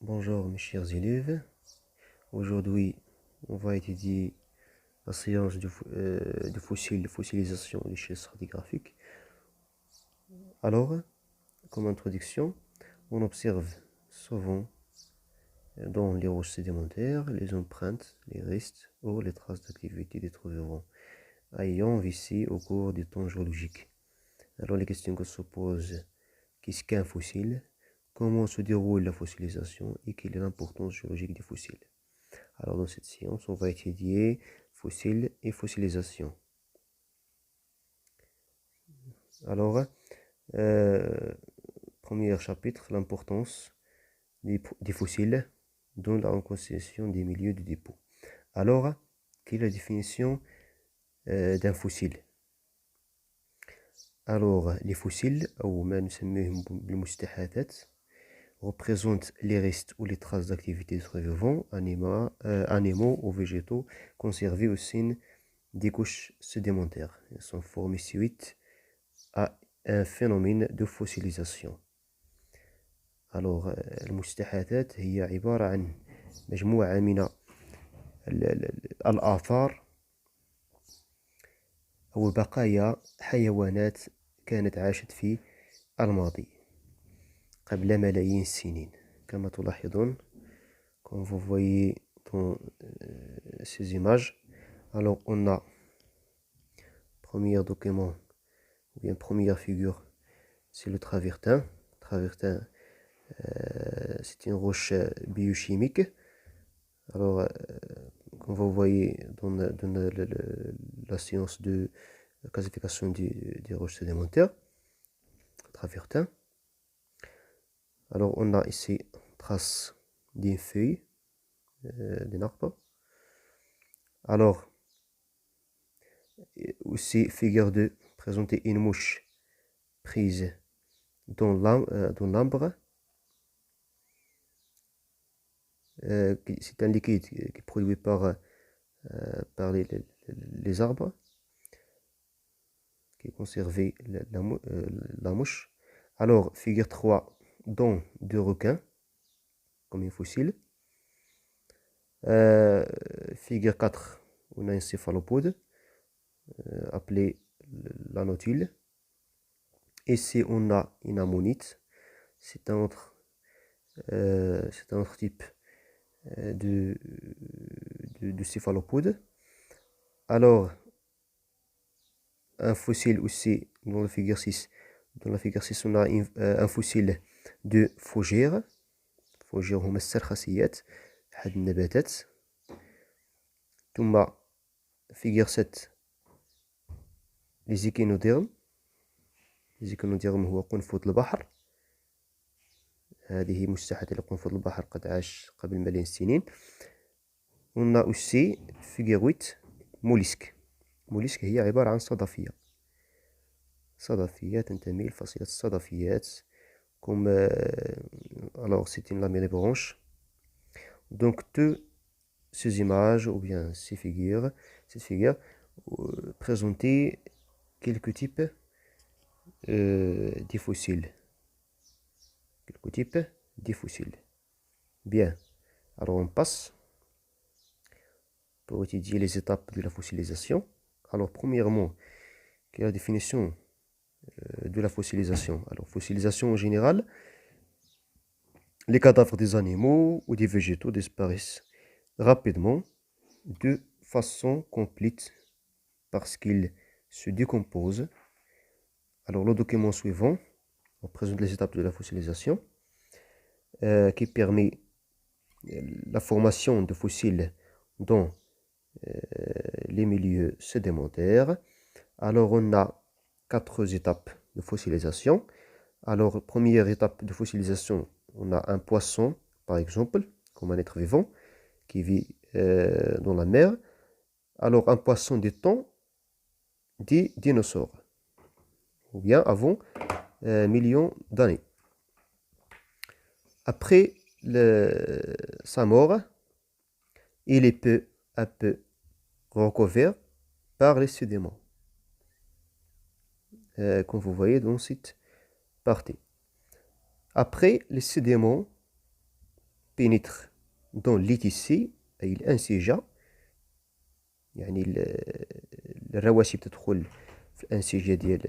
Bonjour mes chers élèves, aujourd'hui on va étudier la séance de fossilisation des échelle stratigraphique. Alors, comme introduction, on observe souvent dans les roches sédimentaires les empreintes, les restes ou les traces d'activité des êtres vivants ayant vécu au cours du temps géologique. Alors les questions que se posent: qu'est-ce qu'un fossile? Comment se déroule la fossilisation et quelle est l'importance géologique des fossiles? Alors dans cette séance, on va étudier fossiles et fossilisation. Alors, premier chapitre, l'importance des fossiles dans la reconstitution des milieux de dépôt. Alors, quelle est la définition d'un fossile? Alors, les fossiles, أو ما نسميهم بالمستحاثات, représentent les restes ou les traces d'activité d'êtres vivants, animaux ou végétaux, conservés au sein des couches sédimentaires. Elles sont formées suite à un phénomène de fossilisation. Alors المستحاثات هي عبارة عن مجموعة من الآثار أو بقايا حيوانات كانت عاشت في الماضي قبل ملايين السنين. كما تلاحظون, comme vous voyez dans ces images, alors on a premier document ou bien première figure, c'est le travertin. Travertin, c'est une roche biochimique. Alors, comme vous voyez dans la science de classification des roches sédimentaires, travertin. Alors, on a ici trace d'une feuille, d'un arbre. Alors, aussi figure 2, présenter une mouche prise dans l'arbre. C'est un liquide qui est produit par les arbres, qui est conservé la mouche. Alors, figure 3, dents de requin, comme un fossile. Figure 4, on a un céphalopode, appelé la nautile. Ici, on a une ammonite. C'est un autre type de céphalopode. Alors, un fossile aussi, dans la figure 6. Dans la figure 6, on a un fossile de fougère. fougère هما السرخسيات أحد النباتات. ثم figure 7, les échinodermes. les échinodermes هو قنفذ البحر. هذه مستحاثة لقنفذ البحر قد عاش قبل ملايين السنين. On a aussi figure 8, mollusque. mollusque هي عبارة عن صدفية. صدفية تنتمي لفصيلة الصدفيات. Comme alors c'est une lamellibranche branche. Donc toutes ces images ou bien ces figures, cette figure présentaient quelques types des fossiles. Quelques types des fossiles. Bien, alors on passe pour étudier les étapes de la fossilisation. Alors premièrement, quelle est la définition de la fossilisation? Alors fossilisation en général, les cadavres des animaux ou des végétaux disparaissent rapidement de façon complète parce qu'ils se décomposent. Alors le document suivant, on présente les étapes de la fossilisation qui permet la formation de fossiles dans les milieux sédimentaires. Alors on a 4 étapes de fossilisation. Alors première étape de fossilisation, on a un poisson par exemple, comme un être vivant qui vit dans la mer. Alors un poisson des temps des dinosaures, ou bien avant millions d'années. Après sa mort, il est peu à peu recouvert par les sédiments, comme vous voyez dans cette partie. Après les sédiments, pénètre dans l'ETC أي الأنسجة يعني الرواسب تدخل في الأنسجة ديال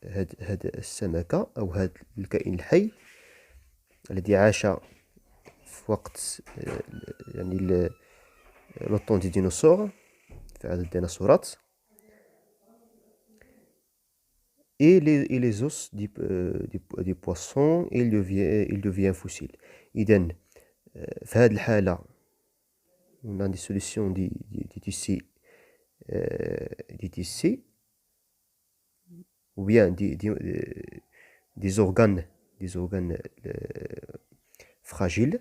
هاد السمكة أو هاد الكائن الحي الذي عاش في وقت يعني لو طون دي ديناصور في عهد الديناصورات et les os des poissons il devient fossile. إذن في هذه الحالة on a des solutions des tissus ou bien des organes fragiles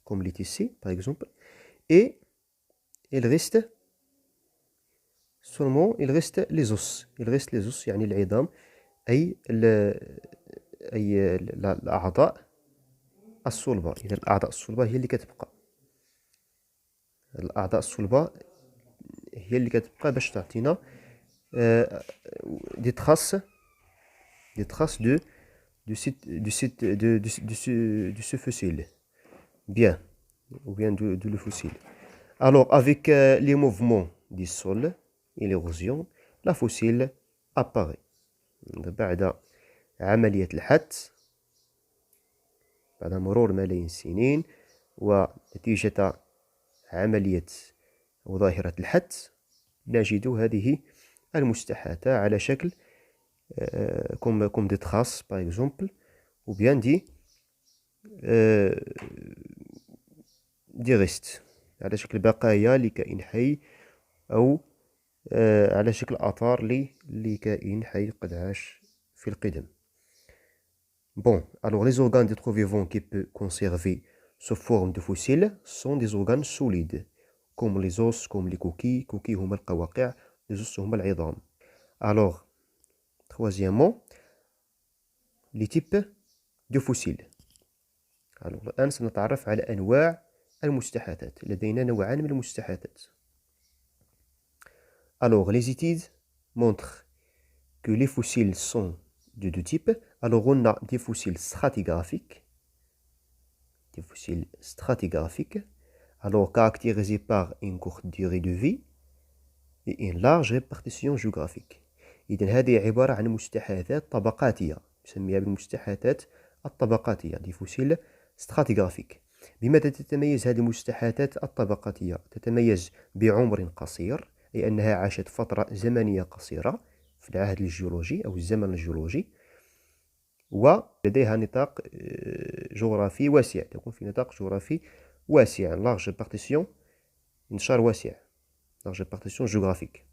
comme les tissus par exemple, et il reste les os. Il reste les os يعني العظام أي الأعضاء الصلبة. إذا الأعضاء الصلبة هي اللي كتبقى. الأعضاء الصلبة هي اللي كتبقى باش تعطينا des traces de ce fossile. Bien, ou bien de le fossile. Alors, avec les mouvements du sol et l'érosion, la fossile apparaît. بعد عملية الحت بعد مرور ملايين السنين ونتيجة عملية أو ظاهرة الحت نجد هذه المستحاثة على شكل comme des traces par exemple ou bien des restes على شكل بقايا لكائن حي أو على شكل آثار لكائن حي قد عاش في القدم. Bon, alors les organes d'êtres vivants qui peuvent conserver sous forme de fossiles sont des organes solides comme les os, comme les coquilles. coquilles هما القواقع, les os هما العظام. Alors, troisièmement, les types de fossiles. Alors الآن سنتعرف على أنواع المستحاثات. لدينا نوعان من المستحاثات. Alors, les études montrent que les fossiles sont de deux types. Alors, on a des fossiles stratigraphiques. Alors caractérisés par une courte durée de vie et une large répartition géographique. إذن هذه عبارة عن مستحاثات طبقاتية. نسميها بالمستحاثات الطبقاتية. دي فوسيل ستراتيغرافيك. بماذا تتميز هذه المستحاثات الطبقاتية؟ تتميز بعمر قصير، أي أنها عاشت فترة زمنية قصيرة في العهد الجيولوجي أو الزمن الجيولوجي، ولديها نطاق جغرافي واسع. تكون في نطاق جغرافي واسع. large répartition، انتشار واسع. large répartition géographique.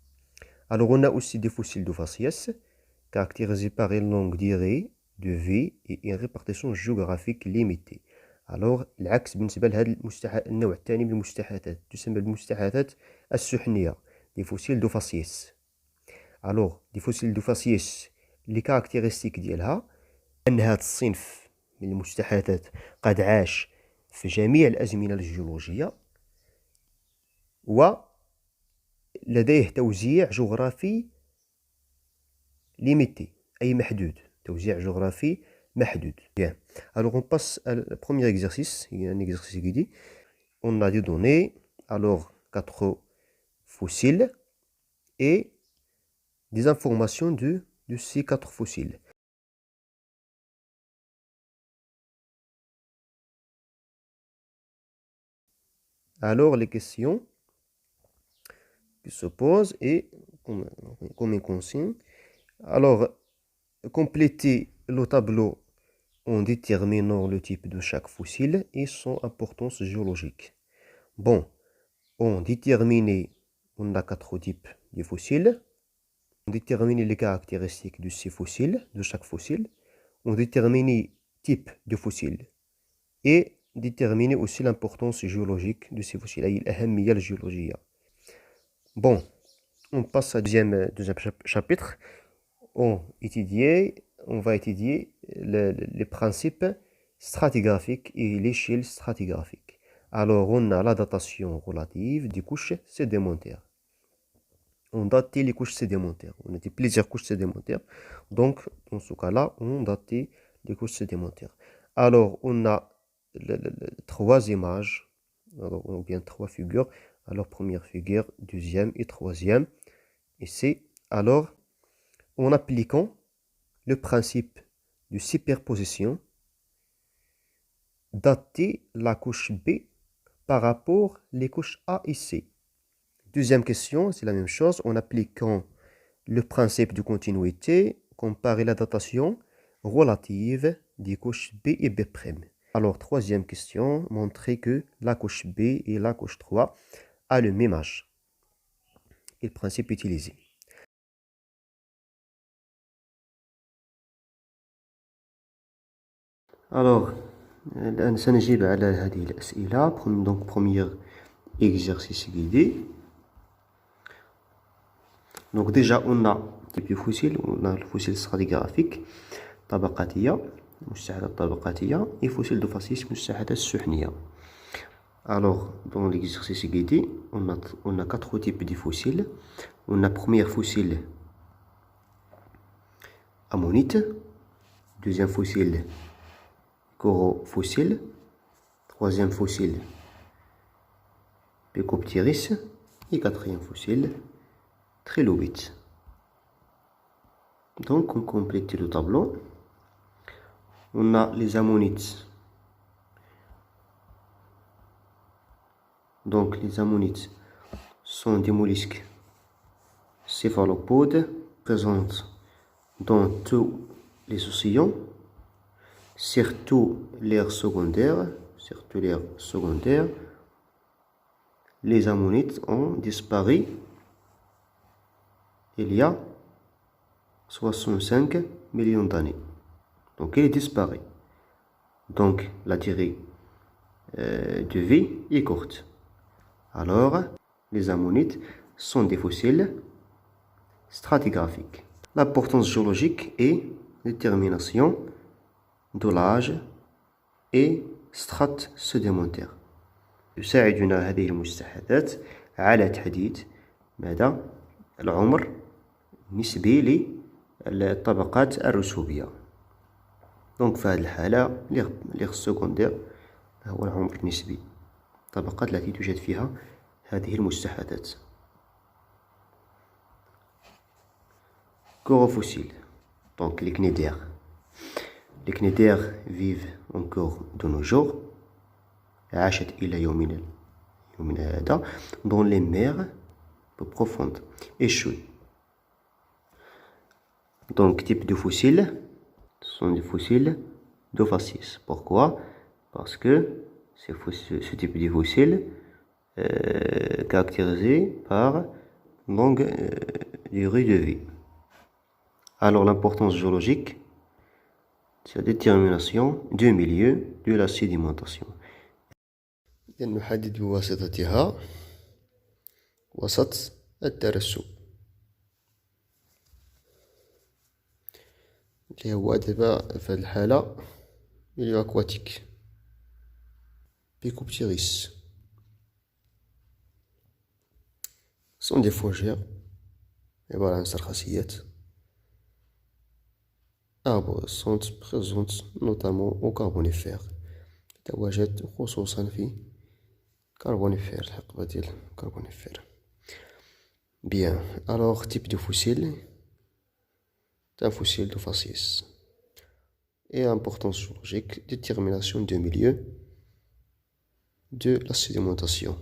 Alors on a aussi des fossiles de faciès caractérisés par une longue durée de vie et une répartition géographique limitée. Alors العكس بالنسبة لهذا النوع الثاني من المستحاثات تسمى بالمستحاثات السحنية. des fossiles de faciès. Alors des fossiles de faciès les caractéristiques ديالها أن هذا الصنف من المستحاثات قد عاش في جميع الأزمنة الجيولوجية ولديه توزيع جغرافي limité أي محدود. توزيع جغرافي محدود. Bien. Alors on passe au premier exercice. Il y a un exercice qui dit on a des données, alors 4 fossiles et des informations de ces 4 fossiles. Alors les questions qui se posent et comme une consigne. Alors complétez le tableau en déterminant le type de chaque fossile et son importance géologique. Bon, on détermine, on a 4 types de fossiles. On détermine les caractéristiques de ces fossiles, de chaque fossile. On détermine type de fossile et déterminer aussi l'importance géologique de ces fossiles, أي الأهمية الجيولوجية. Bon, on passe au deuxième chapitre. On va étudier les principes stratigraphiques et l'échelle stratigraphique. Alors, on a la datation relative des couches sédimentaires. On date les couches sédimentaires. On a plusieurs couches sédimentaires. Donc, dans ce cas-là, on date les couches sédimentaires. Alors, on a trois images, alors, ou bien trois figures. Alors, première figure, deuxième et troisième. Ici, alors, en appliquant le principe de superposition, dater la couche B par rapport les couches A et C. Deuxième question, c'est la même chose. En appliquant le principe de continuité, comparer la datation relative des couches B et B'. Alors, troisième question, montrer que la couche B et la couche 3 a le même âge. Et le principe utilisé. Alors, الآن سنجيب على هذه الأسئلة. Donc, premier exercice guidé. Donc déjà, on a type de fossile, on a le fossile stratigraphique, طبقاتية, مستحدثات طبقاتية, et fossile de facies, مستحدثات سحنية. Alors, dans l'exercice guidé, on a quatre types de fossiles. On a premier fossile ammonite, deuxième fossile chorofossile, troisième fossile Pecopteris et quatrième fossile Trilobite. Donc, on complète le tableau. On a les ammonites. Donc, les ammonites sont des mollusques céphalopodes présents dans tous les océans, surtout l'air secondaire. Les ammonites ont disparu il y a 65 millions d'années. Donc, il est disparu. Donc, la durée de vie est courte. Alors, les ammonites sont des fossiles stratigraphiques. L'importance géologique et détermination de l'âge et strates sédimentaires. يساعدنا هذه المستحدثات على تحديد ماذا العمر النسبي للطبقات الرسوبية. دونك في هذه الحالة ليغ سكوندير هو العمر النسبي الطبقات التي توجد فيها هذه المستحدثات. Chorofossiles, donc les cnidaires. Les cnidaires vivent encore de nos jours. عاشت إلى يومنا هذا dans les mers profondes échouées. Donc, type de fossiles, ce sont des fossiles de facies. Pourquoi? Parce que ce type de fossile est caractérisé par une longue durée de vie. Alors, l'importance géologique, c'est la détermination du milieu de la sédimentation. نحدد بواسطتها وسط الترسب اللي هو دابا في هذه الحالة ميليو أكواتيك Pecopteris. sont des fougères عبارة عن سرخسيات arborescentes présentes notamment au Carbonifère. تواجد خصوصا في Carbonifère, الحقبة ديال Carbonifère. Bien, alors type de fossile, c'est un fossile de facies. Et importance géologique, détermination du milieu de la sédimentation.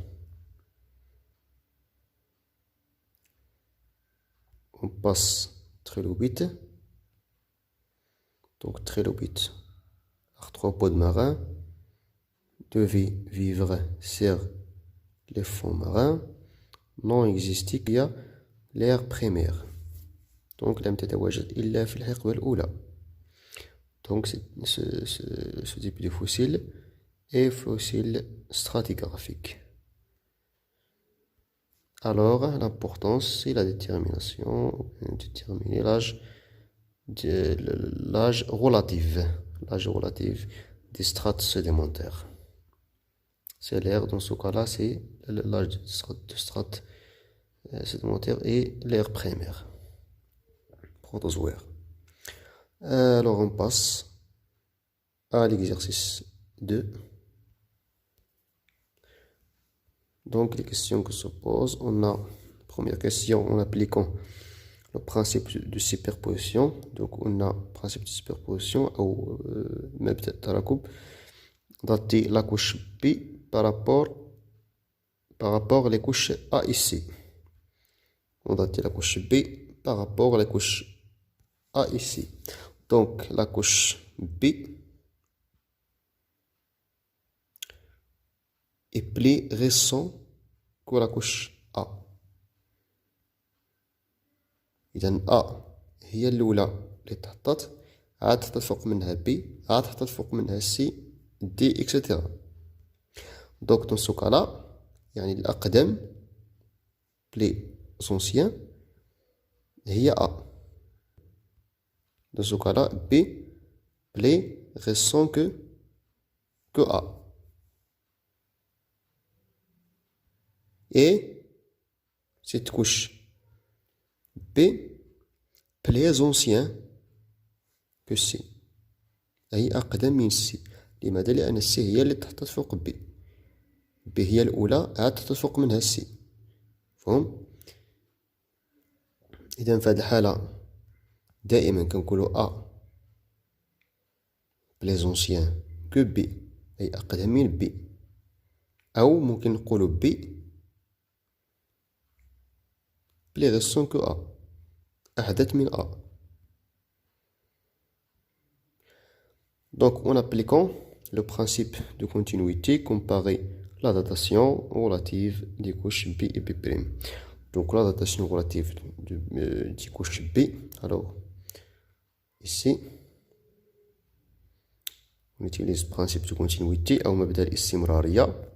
On passe trilobite. Donc trilobite, arthropode marin, devait vivre sur les fonds marins, non existait qu'il y a l'ère primaire. Donc لم تتواجد إلا في الحقبة الأولى. Donc ce type de fossile est fossile stratigraphique. Alors l'importance c'est la détermination, déterminer l'âge relatif des strates sédimentaires. C'est l'air, dans ce cas-là, c'est l'âge de strates sédimentaires et l'ère primaire, protozoaire. Alors on passe à l'exercice 2. Donc, les questions que se posent, on a, première question, en appliquant le principe de superposition. Donc, on a le principe de superposition, ou مبدأ التراكب. Dater la couche B par rapport à les couches A et C. On date la couche B par rapport à la couche A et C. Donc, la couche B est plus récent que la couche A. إذا A هي الأولى اللي تحطت، عاد تحط فوق منها B، عاد تحط فوق منها C D etc. Donc dans ce cas-là يعني الأقدم plus ancien هي A. Dans ce cas-là B plus récent que A. Et cette couche B plus ancien que C. هي أقدم من C. لماذا؟ لأن C هي اللي تحطت فوق B. B هي الأولى عاد تحطت فوق منها C. فهم؟ إذا في هذه الحالة دائما كنقولو A plus ancien que B، أي أقدم من B. أو ممكن نقولو B plus récent que A، أحدث من A. Donc en appliquant le principe de continuité, comparer la datation relative des couches B et B'. Donc la datation relative des couches B, alors ici on utilise le principe de continuité ou مبدأ الاستمرارية.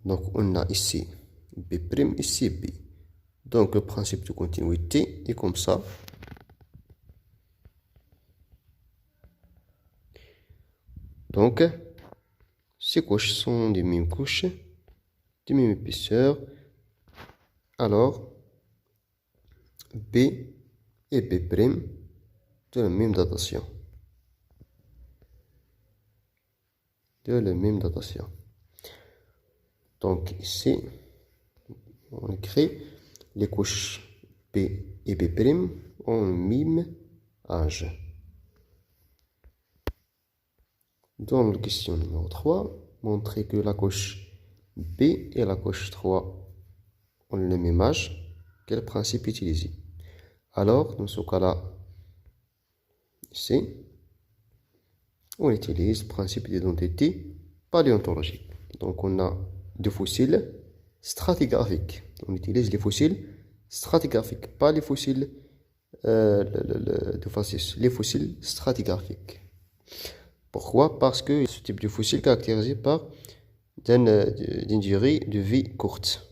Donc on a ici B', ici B. Donc le principe de continuité est comme ça. Donc ces couches sont des mêmes couches, de même épaisseur. Alors B et B' de la même datation. Donc ici, on écrit les couches B et B' ont le même âge. Dans la question numéro 3, montrer que la couche B et la couche 3 ont le même âge. Quel principe utiliser? Alors, dans ce cas-là, ici, on utilise le principe d'identité paléontologique. Donc, on a deux fossiles stratigraphiques. On utilise les fossiles stratigraphiques, pas les fossiles de faciès, les fossiles stratigraphiques. Pourquoi? Parce que ce type de fossile est caractérisé par une durée de vie courte.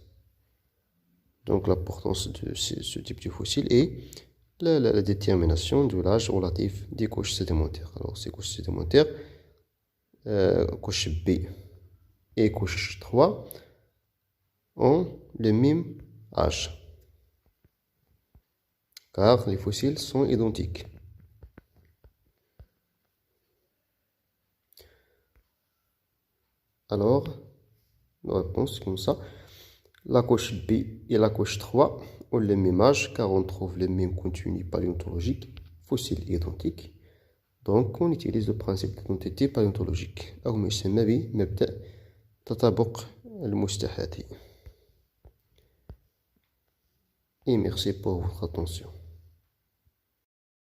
Donc l'importance de ce type de fossile est la détermination de l'âge relatif des couches sédimentaires. Alors ces couches sédimentaires, couche B et couche 3, ont le même âge, car les fossiles sont identiques. Alors, la réponse est comme ça. La couche B et la couche 3 ont le même âge, car on trouve le même contenu paléontologique, fossiles identiques. Donc, on utilise le principe d'identité paléontologique. أو ما يسمى بمبدأ تطابق المستحاذي. Et merci pour votre attention.